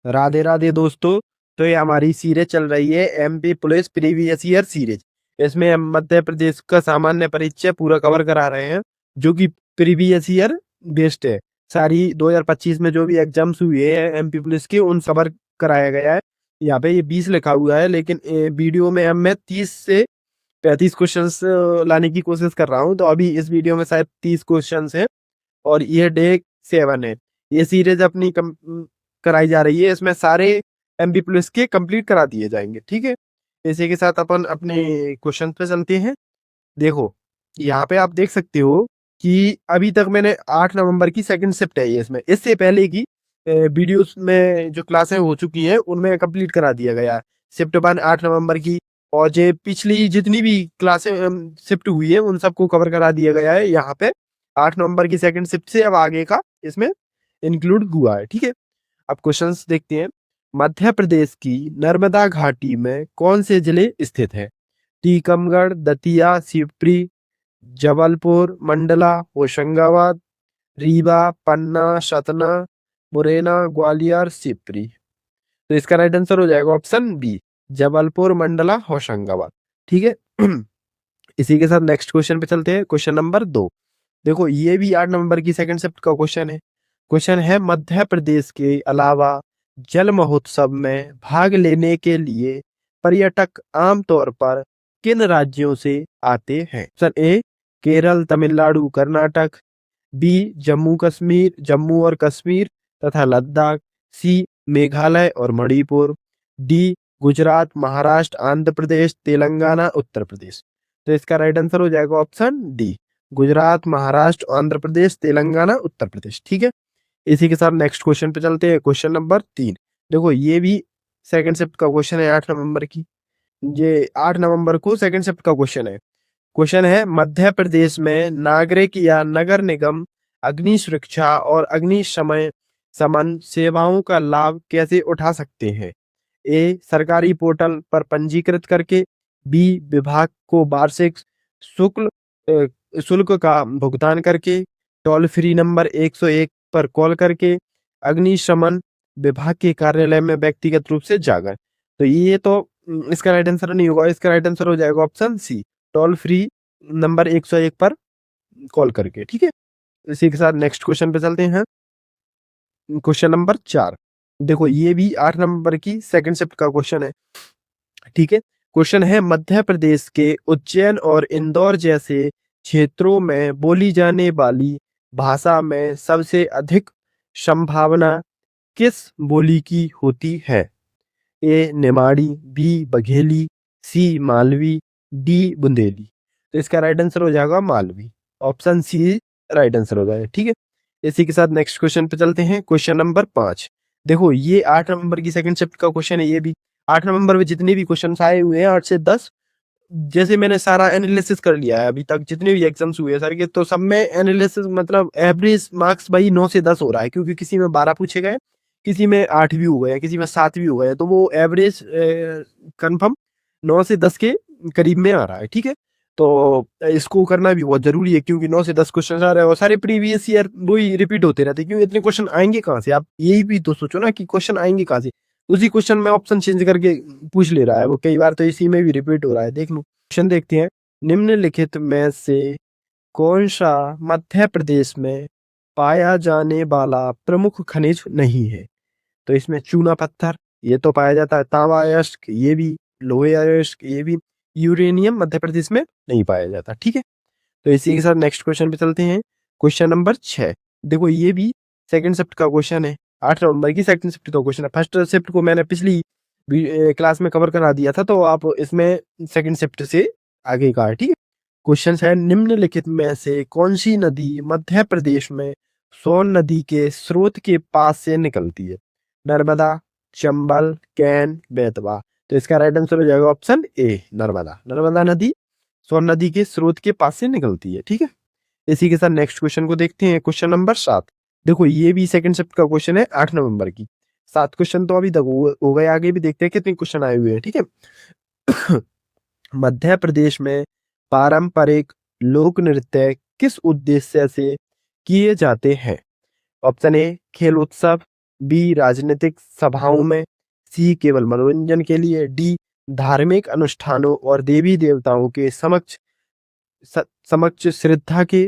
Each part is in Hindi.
राधे राधे दोस्तों। तो ये हमारी सीरीज चल रही है MP police previous year series. इसमें हम मध्य प्रदेश का सामान्य परिचय पूरा कवर करा रहे हैं, जो कि प्रीवियस ईयर बेस्ड है। सारी 2025 में जो भी एग्जाम्स हुए हैं एमपी पुलिस के उन कवर कराया गया है। यहाँ पे ये 20 लिखा हुआ है, लेकिन वीडियो में अब मैं 30 से 35 क्वेश्चंस लाने की कोशिश कर रहा हूँ। तो अभी इस वीडियो में शायद 30 क्वेश्चंस हैं और ये डे 7 है। ये सीरीज अपनी कराई जा रही है। इसमें सारे एमपी पुलिस के कंप्लीट करा दिए जाएंगे, ठीक है। इसी के साथ अपन अपने क्वेश्चन पे चलते हैं। देखो, यहाँ पे आप देख सकते हो कि अभी तक मैंने 8 नवंबर की सेकंड शिफ्ट है ये। इसमें इससे पहले की वीडियोस में जो क्लासें हो चुकी हैं उनमें कंप्लीट करा दिया गया है। शिफ्ट 1 8 नवंबर की, और जो पिछली जितनी भी क्लासें शिफ्ट हुई है उन सबको कवर करा दिया गया है यहाँ पे। 8 नवंबर की सेकंड शिफ्ट से अब आगे का इसमें इंक्लूड हुआ है, ठीक है। अब क्वेश्चंस देखते हैं। मध्य प्रदेश की नर्मदा घाटी में कौन से जिले स्थित है? टीकमगढ़, दतिया, शिवपुरी, जबलपुर, मंडला, होशंगाबाद, रीवा, पन्ना, सतना, मुरैना, ग्वालियर, शिवपुरी। तो इसका राइट आंसर हो जाएगा ऑप्शन बी, जबलपुर, मंडला, होशंगाबाद, ठीक है। इसी के साथ नेक्स्ट क्वेश्चन पे चलते हैं, क्वेश्चन नंबर 2। देखो, ये भी 8 नवंबर की सेकंड शिफ्ट का क्वेश्चन है। क्वेश्चन है, मध्य प्रदेश के अलावा जल महोत्सव में भाग लेने के लिए पर्यटक आमतौर पर किन राज्यों से आते हैं? Option A, Kerala, Tamil Nadu, Karnataka. B, Jammu Kashmir, Jammu और कश्मीर तथा लद्दाख। सी, मेघालय और मणिपुर। डी, गुजरात, महाराष्ट्र, आंध्र प्रदेश, तेलंगाना, उत्तर प्रदेश। तो इसका राइट आंसर हो जाएगा ऑप्शन डी, गुजरात, महाराष्ट्र, आंध्र प्रदेश, तेलंगाना, उत्तर प्रदेश, ठीक है। इसी के साथ नेक्स्ट क्वेश्चन पे चलते हैं, क्वेश्चन नंबर 3। देखो, ये भी सेकंड शिफ्ट का क्वेश्चन है 8 नवंबर की। ये 8 नवंबर को सेकंड शिफ्ट का क्वेश्चन है। क्वेश्चन है, मध्य प्रदेश में नागरिक या नगर निगम अग्नि सुरक्षा और अग्निशमन समन सेवाओं का लाभ कैसे उठा सकते हैं? ए, सरकारी पोर्टल पर पंजीकृत करके। बी, विभाग को वार्षिक शुल्क शुल्क का भुगतान करके। टोल फ्री नंबर 101 पर कॉल करके। अग्निशमन विभाग के कार्यालय में व्यक्तिगत रूप से जाकर। तो ये तो इसका राइट आंसर नहीं होगा। इसका राइट आंसर हो जाएगा option C, toll free number 101 पर कॉल करके, ठीक है। इसी के साथ नेक्स्ट क्वेश्चन पे चलते हैं, क्वेश्चन नंबर 4। देखो, ये भी 8 नवंबर की सेकंड शिफ्ट का क्वेश्चन है, ठीक है। क्वेश्चन है, मध्य प्रदेश के उज्जैन और इंदौर जैसे क्षेत्रों में बोली जाने वाली भाषा में सबसे अधिक संभावना किस बोली की होती है? A, Nimadi. B, Bagheli. C, Malvi. D, Bundeli. तो इसका राइट आंसर हो जाएगा Malvi, option C right answer हो जाएगा, ठीक है। इसी के साथ नेक्स्ट क्वेश्चन पे चलते हैं, क्वेश्चन नंबर 5। देखो, ये 8 नवंबर की सेकंड शिफ्ट का क्वेश्चन है। ये भी 8 नवंबर में जितने भी क्वेश्चन आए हुए हैं 8 से 10, जैसे मैंने सारा एनालिसिस कर लिया है अभी तक जितने भी एग्जाम्स हुए हैं सर के, तो सब में एनालिसिस मतलब एवरेज मार्क्स भाई 9 से 10 हो रहा है, क्योंकि किसी में 12 पूछे गए, किसी में 8 भी हो गए, किसी में 7 भी हो गए, तो वो एवरेज कंफर्म 9 से 10 के करीब में आ रहा है, ठीक है। तो इसको करना भी बहुत जरूरी है, क्योंकि 9 से 10 क्वेश्चन आ रहे हैं और सारे प्रीवियस ईयर वही रिपीट होते रहते हैं। क्योंकि इतने क्वेश्चन आएंगे कहाँ से? आप यही भी तो सोचो ना कि क्वेश्चन आएंगे कहाँ से। उसी क्वेश्चन में ऑप्शन चेंज करके पूछ ले रहा है वो, कई बार तो इसी में भी रिपीट हो रहा है। देख लो, क्वेश्चन देखते हैं। निम्नलिखित में से कौन सा मध्य प्रदेश में पाया जाने वाला प्रमुख खनिज नहीं है? तो इसमें चूना पत्थर ये तो पाया जाता है, तांबा अयस्क ये भी, लोहे अयस्क ये भी, यूरेनियम मध्य प्रदेश में नहीं पाया जाता, ठीक है। तो इसी के साथ नेक्स्ट क्वेश्चन पे चलते हैं, क्वेश्चन नंबर 6। देखो, ये भी सेकंड शिफ्ट का क्वेश्चन है, 8 नवंबर की सेकंड शिफ्ट का क्वेश्चन है। फर्स्ट शिफ्ट को मैंने पिछली क्लास में कवर करा दिया था, तो आप इसमें सेकंड शिफ्ट से आगे का है, ठीक है। क्वेश्चन है, निम्नलिखित में से कौन सी नदी मध्य प्रदेश में सोन नदी के स्रोत के पास से निकलती है? नर्मदा, चंबल, कैन, बेतवा। तो इसका राइट आंसर हो जाएगा ऑप्शन ए, नर्मदा। नर्मदा नदी सोन नदी के स्रोत के पास से निकलती है, ठीक है। इसी के साथ नेक्स्ट क्वेश्चन को देखते हैं, क्वेश्चन नंबर 7। देखो, ये भी सेकंड शिफ्ट का क्वेश्चन है 8 नवंबर की। 7 क्वेश्चन तो अभी तक हो गए, आगे भी देखते हैं कितने क्वेश्चन आए हुए हैं, ठीक है। मध्य प्रदेश में पारंपरिक लोक नृत्य किस उद्देश्य से किए जाते हैं? ऑप्शन ए, खेल उत्सव। बी राजनीतिक सभाओं में, सी केवल मनोरंजन के लिए, डी धार्मिक अनुष्ठानों और देवी देवताओं के समक्ष श्रद्धा के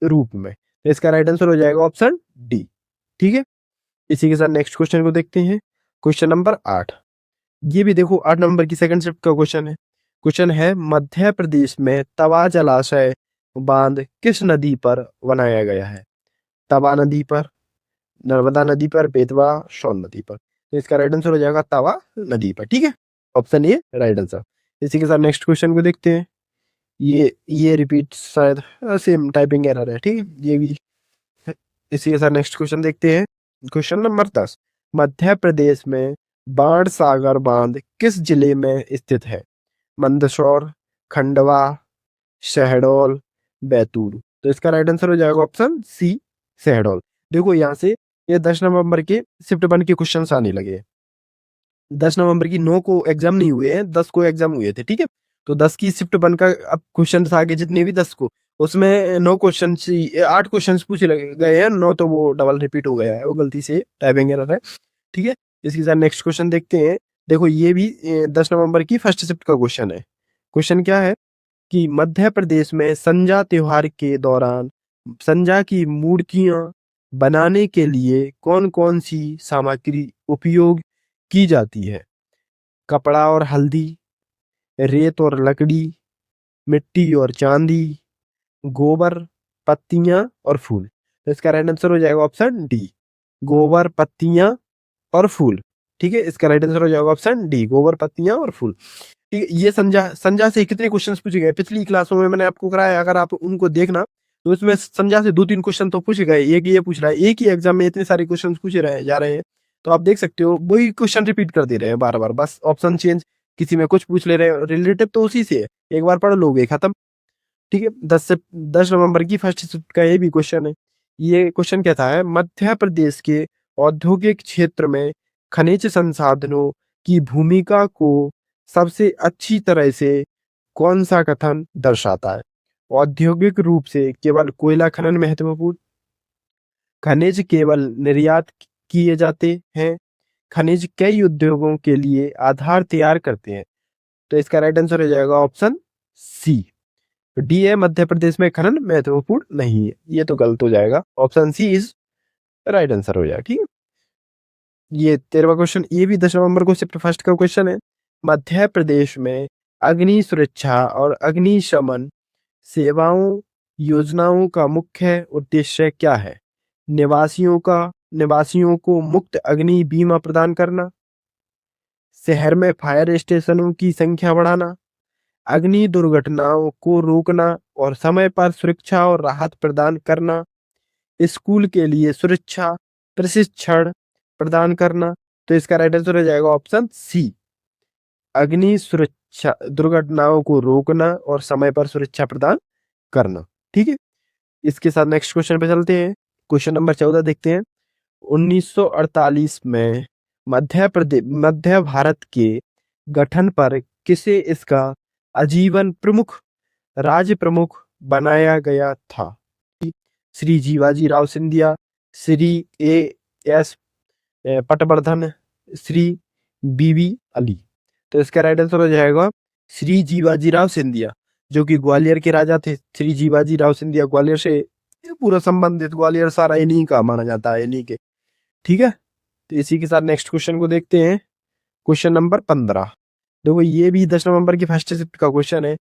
रूप में। तो इसका राइट आंसर हो जाएगा ऑप्शन डी। ठीक है, इसी के साथ नेक्स्ट क्वेश्चन को देखते हैं। क्वेश्चन नंबर 8, ये भी देखो 8 नंबर की सेकंड शिफ्ट का क्वेश्चन है। क्वेश्चन है मध्य प्रदेश में तवा जलाशय बांध किस नदी पर बनाया गया है? तवा नदी पर, नर्मदा नदी पर, बेतवा, सोन नदी पर। तो इसका राइट आंसर हो जाएगा तवा नदी पर। ठीक है, ऑप्शन ए राइट आंसर। इसी के साथ नेक्स्ट क्वेश्चन को देखते हैं। ये रिपीट शायद सेम टाइपिंग एरर है। ठीक है, ये भी। इसी के साथ नेक्स्ट क्वेश्चन देखते हैं। क्वेश्चन नंबर 10, मध्य प्रदेश में बाण सागर बांध किस जिले में स्थित है? मंदसौर, खंडवा, शहडोल, बैतूल। तो इसका राइट आंसर हो जाएगा ऑप्शन सी, शहडोल। देखो यहाँ से ये 10 नवंबर के शिफ्ट 1 के क्वेश्चन आने लगे। 10 नवंबर की 9 को एग्जाम नहीं हुए हैं, 10 को एग्जाम हुए थे। ठीक है, तो 10 की शिफ्ट 1 का अब क्वेश्चन आगे जितने भी 10 को, उसमें 9 क्वेश्चन 8 क्वेश्चन पूछे गए हैं, 9 तो वो डबल रिपीट हो गया है, वो गलती से टाइपिंग एरर है। ठीक है, इसके साथ नेक्स्ट क्वेश्चन देखते हैं। देखो ये भी 10 नवंबर की फर्स्ट शिफ्ट का क्वेश्चन है। क्वेश्चन क्या है कि मध्य प्रदेश में संजा त्योहार के दौरान संजा की मूर्तियां बनाने के लिए कौन कौन सी सामग्री उपयोग की जाती है? कपड़ा और हल्दी, रेत और लकड़ी, मिट्टी और चांदी, गोबर, पत्तियां और फूल। तो इसका राइट आंसर हो जाएगा ऑप्शन डी, गोबर, पत्तियां और फूल। ठीक है, इसका राइट आंसर हो जाएगा ऑप्शन डी, गोबर, पत्तियां और फूल। ठीक है, ये संजा संजा से कितने क्वेश्चंस पूछे गए पिछली क्लासों में मैंने आपको कराया, अगर आप उनको देखना तो इसमें संजा से 2-3 क्वेश्चन तो पूछे गए। एक ये पूछ रहा है, एक ही एग्जाम में इतने सारे क्वेश्चन पूछे रहे जा रहे हैं, तो आप देख सकते हो वही क्वेश्चन रिपीट कर दे रहे हैं बार बार, बस ऑप्शन चेंज, किसी में कुछ पूछ ले रहे हैं, रिलेटिव तो उसी से है, एक बार पढ़ लोगे खत्म। ठीक है, 10 नवंबर की फर्स्ट शिफ्ट का ये भी क्वेश्चन है। ये क्वेश्चन कहता है मध्य प्रदेश के औद्योगिक क्षेत्र में खनिज संसाधनों की भूमिका को सबसे अच्छी तरह से कौन सा कथन दर्शाता है? औद्योगिक रूप से केवल कोयला खनन महत्वपूर्ण, खनिज केवल निर्यात किए जाते हैं, खनिज कई उद्योगों के लिए आधार तैयार करते हैं। तो इसका राइट आंसर हो जाएगा ऑप्शन सी, डी है, मध्य प्रदेश में खनन महत्वपूर्ण नहीं है। ये तो गलत हो जाएगा, option C is right answer हो जाएगा। ठीक है, ये 13वां क्वेश्चन, ये भी 10 नवंबर को शिफ्ट फर्स्ट का क्वेश्चन है। मध्य प्रदेश में अग्नि सुरक्षा और अग्निशमन सेवाओं योजनाओं का मुख्य उद्देश्य क्या है? निवासियों को मुफ्त अग्नि बीमा प्रदान करना, शहर में फायर स्टेशनों की संख्या बढ़ाना, अग्नि दुर्घटनाओं को रोकना और समय पर सुरक्षा और राहत प्रदान करना, स्कूल के लिए सुरक्षा प्रशिक्षण प्रदान करना। तो इसका राइट आंसर हो जाएगा ऑप्शन सी, अग्नि सुरक्षा, दुर्घटनाओं को रोकना और समय पर सुरक्षा प्रदान करना। ठीक है, इसके साथ नेक्स्ट क्वेश्चन पे चलते हैं। क्वेश्चन नंबर 14 देखते हैं। 1948 में मध्य भारत के गठन पर किसे इसका आजीवन प्रमुख राज्य प्रमुख बनाया गया था? श्री जीवाजी राव सिंधिया, श्री ए एस पटवर्धन, श्री बीबी अली। तो इसका राइट आंसर हो जाएगा श्री जीवाजी राव सिंधिया, जो कि ग्वालियर के राजा थे। श्री जीवाजी राव सिंधिया ग्वालियर से पूरा संबंधित, ग्वालियर सारा इन्हीं का माना जाता है, इन्हीं के। ठीक है, तो इसी के साथ नेक्स्ट क्वेश्चन को देखते हैं। क्वेश्चन नंबर 15, देखो ये भी 10 नवंबर की फर्स्ट शिफ्ट का क्वेश्चन है।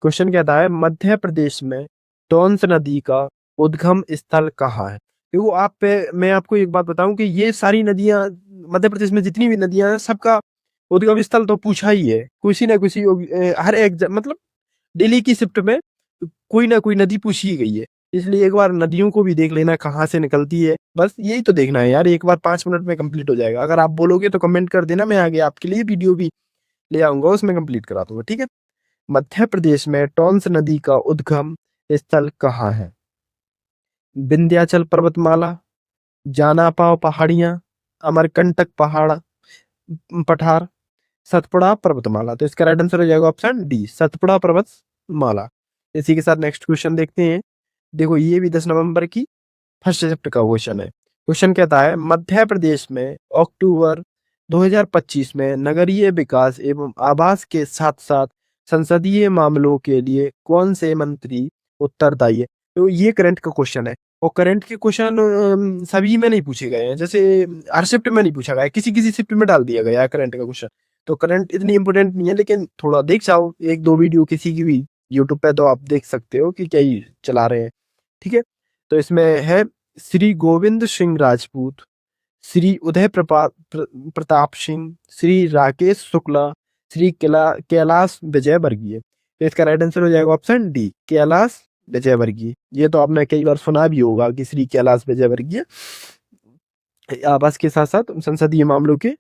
क्वेश्चन कहता है मध्य प्रदेश में टोंस नदी का उद्गम स्थल कहाँ है? देखो मैं आपको एक बात बताऊं कि ये सारी नदियां मध्य प्रदेश में जितनी भी नदियां हैं, सबका उद्गम स्थल तो पूछा ही है, किसी ना किसी हर एक मतलब दिल्ली की शिफ्ट में कोई ना कोई नदी पूछी गई है, इसलिए एक बार नदियों को भी देख लेना कहाँ से निकलती है, बस यही तो देखना है यार। एक बार 5 मिनट में कंप्लीट हो जाएगा, अगर आप बोलोगे तो कमेंट कर देना, मैं आगे आपके लिए वीडियो भी ले आऊंगा, उसमें कंप्लीट करा दूंगा। ठीक है, मध्य प्रदेश में टोंस नदी का उद्गम स्थल कहाँ है? विंध्याचल पर्वतमाला, जानापाव पहाड़ियां, अमरकंटक पठार, सतपुड़ा पर्वतमाला। तो इसका राइट आंसर हो जाएगा ऑप्शन डी, सतपुड़ा पर्वतमाला। इसी के साथ नेक्स्ट क्वेश्चन देखते हैं। देखो ये भी 10 नवंबर की फर्स्ट शिफ्ट का क्वेश्चन है। क्वेश्चन कहता है मध्य प्रदेश में अक्टूबर 2025 में नगरीय विकास एवं आवास के साथ साथ संसदीय मामलों के लिए कौन से मंत्री उत्तरदायी है। तो ये करंट का क्वेश्चन है और करंट के क्वेश्चन सभी में नहीं पूछे गए हैं, जैसे हर शिफ्ट में नहीं पूछा गया है, किसी किसी शिफ्ट में डाल दिया गया है करंट का क्वेश्चन। तो करंट इतनी इंपॉर्टेंट नहीं है, लेकिन थोड़ा देख जाओ एक दो वीडियो किसी की भी यूट्यूब पे, तो आप देख सकते हो कि क्या ही चला रहे हैं। ठीक है, तो इसमें है श्री गोविंद सिंह राजपूत, श्री उदय प्रताप सिंह, श्री राकेश शुक्ला, श्री कैलाश विजयवर्गीय। तो इसका राइट आंसर हो जाएगा ऑप्शन डी, कैलाश विजयवर्गीय। ये तो आपने कई बार सुना भी होगा कि श्री कैलाश विजयवर्गीय आवास के साथ साथ संसदीय मामलों के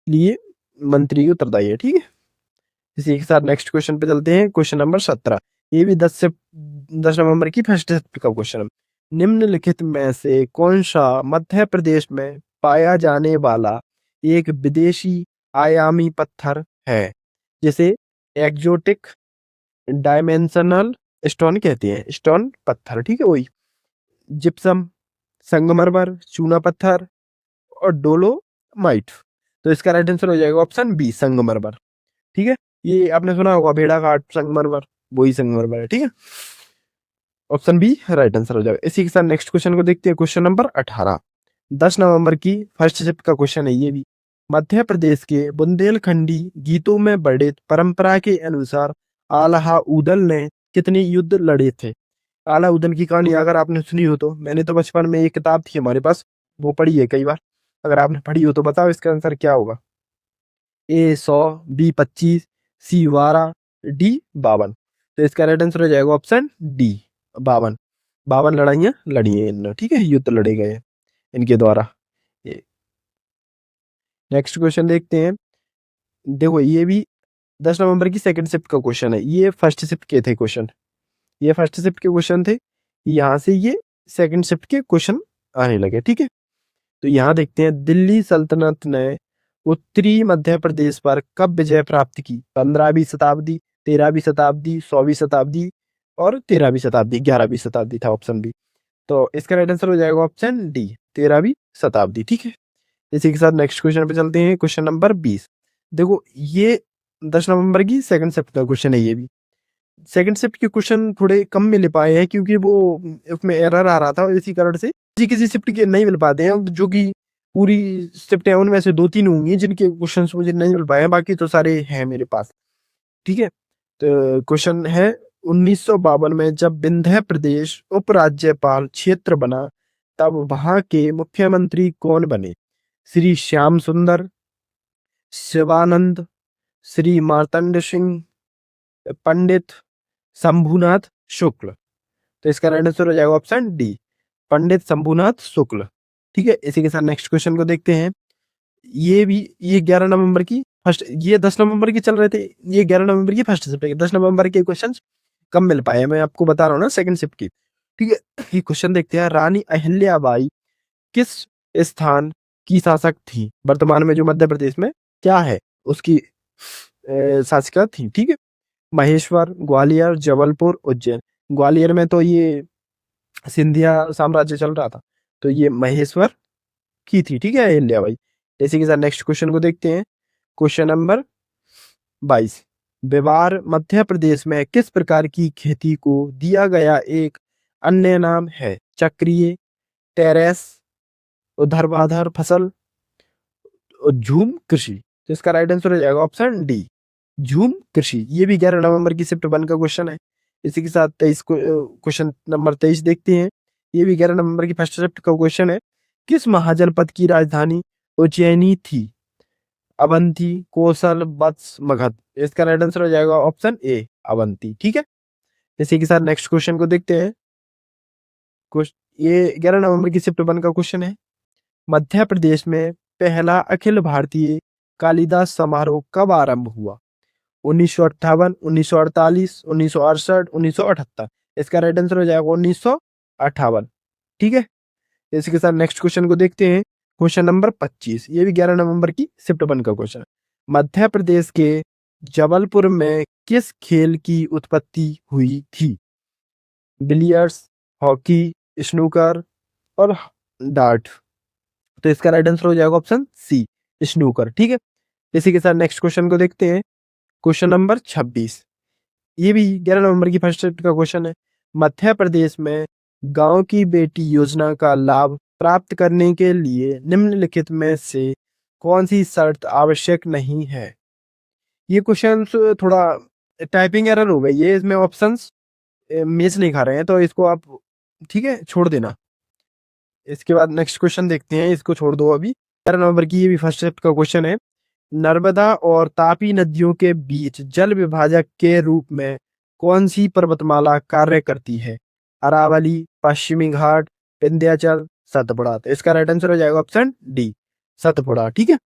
लिए मंत्री उत्तरदायी है। ठीक है, इसी के साथ नेक्स्ट क्वेश्चन पे चलते हैं। क्वेश्चन नंबर 17, ये भी 10 नवंबर की फर्स्ट का क्वेश्चन है। निम्नलिखित में से कौन सा मध्य प्रदेश में पाया जाने वाला एक विदेशी आयामी पत्थर है, जिसे एक्जोटिक डायमेंशनल स्टोन कहते हैं, स्टोन पत्थर। ठीक है, वही जिप्सम, संगमरमर, चूना पत्थर और डोलोमाइट। तो इसका राइट आंसर हो जाएगा ऑप्शन बी, संगमरमर। ठीक है, ये आपने सुना होगा भेड़ाघाट संगमरमर, वही संगमरमर है। ठीक है, ऑप्शन बी राइट आंसर हो जाएगा। इसी के साथ नेक्स्ट क्वेश्चन को देखते हैं। क्वेश्चन नंबर 18, 10 नवंबर की फर्स्ट शिफ्ट का क्वेश्चन है ये भी। मध्य प्रदेश के बुंदेलखंडी गीतों में वर्णित परंपरा के अनुसार अलाउद्दीन ने कितने युद्ध लड़े थे। अलाउद्दीन की कहानी अगर आपने सुनी हो तो, मैंने तो बचपन में एक किताब थी हमारे पास, वो पढ़ी है कई बार। अगर आपने पढ़ी हो तो बताओ इसका आंसर क्या होगा। ए 100, बी 25, सी 12, डी 52। तो इसका राइट आंसर हो जाएगा ऑप्शन डी, 52। 52 लड़ाइयाँ लड़ी हैं इन्होंने। ठीक है, युद्ध लड़े गए हैं इनके द्वारा। नेक्स्ट क्वेश्चन देखते हैं। देखो ये भी 10 नवंबर की सेकंड शिफ्ट का क्वेश्चन है, ये फर्स्ट शिफ्ट के थे क्वेश्चन, ये फर्स्ट शिफ्ट के क्वेश्चन थे, यहाँ से ये सेकंड शिफ्ट के क्वेश्चन आने लगे। ठीक है, तो यहाँ देखते हैं दिल्ली सल्तनत ने उत्तरी मध्य प्रदेश पर कब विजय प्राप्त की। 15वीं शताब्दी, 13वीं शताब्दी, 16वीं शताब्दी और 13वीं शताब्दी, 11वीं शताब्दी था ऑप्शन बी। तो इसका राइट आंसर हो जाएगा ऑप्शन डी, 13वीं शताब्दी। ठीक है, इसी के साथ नेक्स्ट क्वेश्चन पे चलते हैं। क्वेश्चन नंबर 20, देखो ये 10 नवंबर की सेकंड शिफ्ट का क्वेश्चन है। ये भी सेकंड शिफ्ट के क्वेश्चन थोड़े कम मिल पाए हैं, क्योंकि वो उसमें एरर आ रहा था, इसी कारण से किसी किसी शिफ्ट के नहीं मिल पाते हैं। जो कि पूरी शिफ्ट है उनमें से 2-3 होंगी जिनके क्वेश्चन मुझे नहीं मिल पाए हैं, बाकी तो सारे हैं मेरे पास। ठीक है, तो क्वेश्चन है 1952 में जब विंध्य प्रदेश उपराज्यपाल क्षेत्र बना, तब वहां के मुख्यमंत्री कौन बने। श्री श्याम सुंदर, शिवानंद, श्री मार्तंड सिंह, पंडित शंभुनाथ शुक्ल। तो इसका राइट आंसर हो जाएगा ऑप्शन डी, पंडित शंभुनाथ शुक्ल। ठीक है, इसी के साथ नेक्स्ट क्वेश्चन को देखते हैं। ये 11 नवंबर की फर्स्ट, ये 10 नवंबर की चल रहे थे, ये 11 नवंबर की फर्स्ट शिफ्ट है। 10 नवंबर के क्वेश्चन कम मिल पाए, मैं आपको बता रहा हूँ ना सेकंड शिफ्ट की। ठीक है, ये क्वेश्चन देखते हैं। रानी अहिल्याबाई किस स्थान की शासक थी, वर्तमान में जो मध्य प्रदेश में क्या है उसकी शासिका थी। ठीक है, महेश्वर, ग्वालियर, जबलपुर, उज्जैन। ग्वालियर में तो ये सिंधिया साम्राज्य चल रहा था, तो ये महेश्वर की थी। ठीक है, अहिल्याबाई। इसी के साथ नेक्स्ट क्वेश्चन को देखते हैं। क्वेश्चन नंबर 22, बिवार मध्य प्रदेश में किस प्रकार की खेती को दिया गया एक अन्य नाम है। चक्रीय, टेरेस, ऊर्ध्वाधर फसल, झूम कृषि। तो इसका राइट आंसर हो जाएगा ऑप्शन डी, झूम कृषि। ये भी 11 नवंबर की शिफ्ट 1 का क्वेश्चन है। इसी के साथ 23 क्वेश्चन नंबर 23 देखते हैं। ये भी 11 नवंबर की फर्स्ट शिफ्ट का क्वेश्चन है। किस महाजनपद की राजधानी उज्जैनी थी। अवंती, कौशल, वत्स, मगध। इसका राइट आंसर हो जाएगा ऑप्शन ए, अवंती। ठीक है, इसी के साथ नेक्स्ट क्वेश्चन को देखते हैं। ये 11 नवंबर की शिफ्ट 1 का क्वेश्चन है। मध्य प्रदेश में पहला अखिल भारतीय कालिदास समारोह कब आरंभ हुआ। 1958, 1948, 1968, 1978। इसका राइट आंसर हो जाएगा 1958। ठीक है, इसी के साथ नेक्स्ट क्वेश्चन को देखते हैं। क्वेश्चन नंबर 25, ये भी 11 नवंबर की शिफ्ट 1 का क्वेश्चन है। मध्य प्रदेश के जबलपुर में किस खेल की उत्पत्ति हुई थी। बिलियर्ड्स, हॉकी, स्नूकर और डार्ट। तो इसका राइट आंसर हो जाएगा ऑप्शन सी, स्नूकर। ठीक है, इसी के साथ नेक्स्ट क्वेश्चन को देखते हैं। क्वेश्चन नंबर 26, ये भी 11 नवंबर की फर्स्ट शिफ्ट का क्वेश्चन है। मध्य प्रदेश में गांव की बेटी योजना का लाभ प्राप्त करने के लिए निम्नलिखित में से कौन सी शर्त आवश्यक नहीं है? ये क्वेश्चन थोड़ा टाइपिंग एरर हो गई है, इसमें ऑप्शंस मैच नहीं खा रहे हैं, तो इसको आप ठीक है छोड़ देना। इसके बाद नेक्स्ट क्वेश्चन देखते हैं, इसको छोड़ दो अभी। 11 नवंबर की ये भी फर्स्ट शिफ्ट का क्वेश्चन है। नर्मदा और तापी नदियों के बीच जल विभाजक के रूप में कौन सी पर्वतमाला कार्य करती है? अरावली, पश्चिमी घाट, विंध्याचल, सतपुड़ा। तो इसका राइट आंसर हो जाएगा ऑप्शन डी, सतपुड़ा। ठीक है,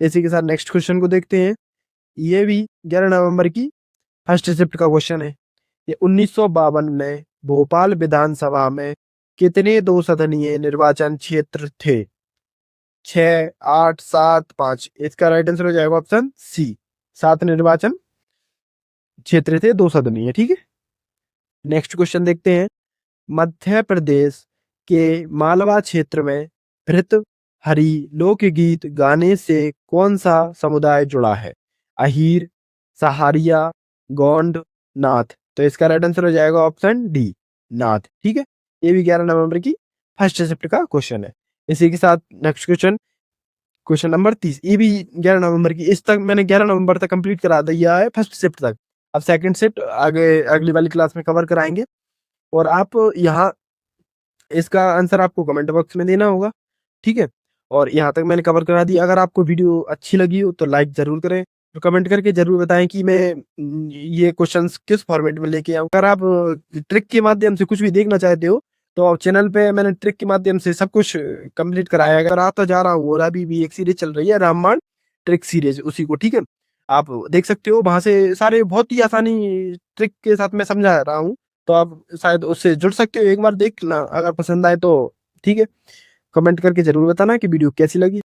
इसी के साथ नेक्स्ट क्वेश्चन को देखते हैं। ये भी 11 नवंबर की फर्स्ट शिफ्ट का क्वेश्चन है। ये 1952 में भोपाल विधानसभा में कितने दो सदनीय निर्वाचन क्षेत्र थे? 6, 8, 7, 5। इसका राइट आंसर हो जाएगा ऑप्शन सी, 7 निर्वाचन क्षेत्र थे, दो सदनीय। ठीक है, नेक्स्ट क्वेश्चन देखते हैं। मध्य प्रदेश के मालवा क्षेत्र में भृत हरि लोकगीत गाने से कौन सा समुदाय जुड़ा है? अहीर, सहारिया, गोंड, नाथ। तो इसका राइट आंसर हो जाएगा ऑप्शन डी, नाथ। ठीक है, ये भी 11 नवंबर की फर्स्ट शिफ्ट का क्वेश्चन है। इसी के साथ नेक्स्ट क्वेश्चन, क्वेश्चन नंबर 30, ये भी 11 नवंबर की। इस तक मैंने 11 नवंबर तक कंप्लीट करा दिया है फर्स्ट शिफ्ट तक। अब सेकंड शिफ्ट आगे अगली वाली क्लास में कवर कराएंगे। और आप यहाँ इसका आंसर आपको कमेंट बॉक्स में देना होगा। ठीक है, और यहाँ तक मैंने कवर करा दी। अगर आपको वीडियो अच्छी लगी हो तो लाइक जरूर करें और कमेंट करके जरूर बताएं कि मैं ये क्वेश्चंस किस फॉर्मेट में लेके आऊँ। अगर आप ट्रिक के माध्यम से कुछ भी देखना चाहते हो तो चैनल पे मैंने ट्रिक के माध्यम से सब कुछ कंप्लीट कराया है। अगर आता जा रहा हूँ, और अभी भी एक सीरीज चल रही है रामबाण ट्रिक सीरीज, उसी को ठीक है आप देख सकते हो। वहां से सारे बहुत ही आसानी ट्रिक के साथ मैं समझा रहा हूँ, तो आप शायद उससे जुड़ सकते हो। एक बार देख लेना, अगर पसंद आए तो ठीक है। कमेंट करके जरूर बताना कि वीडियो कैसी लगी।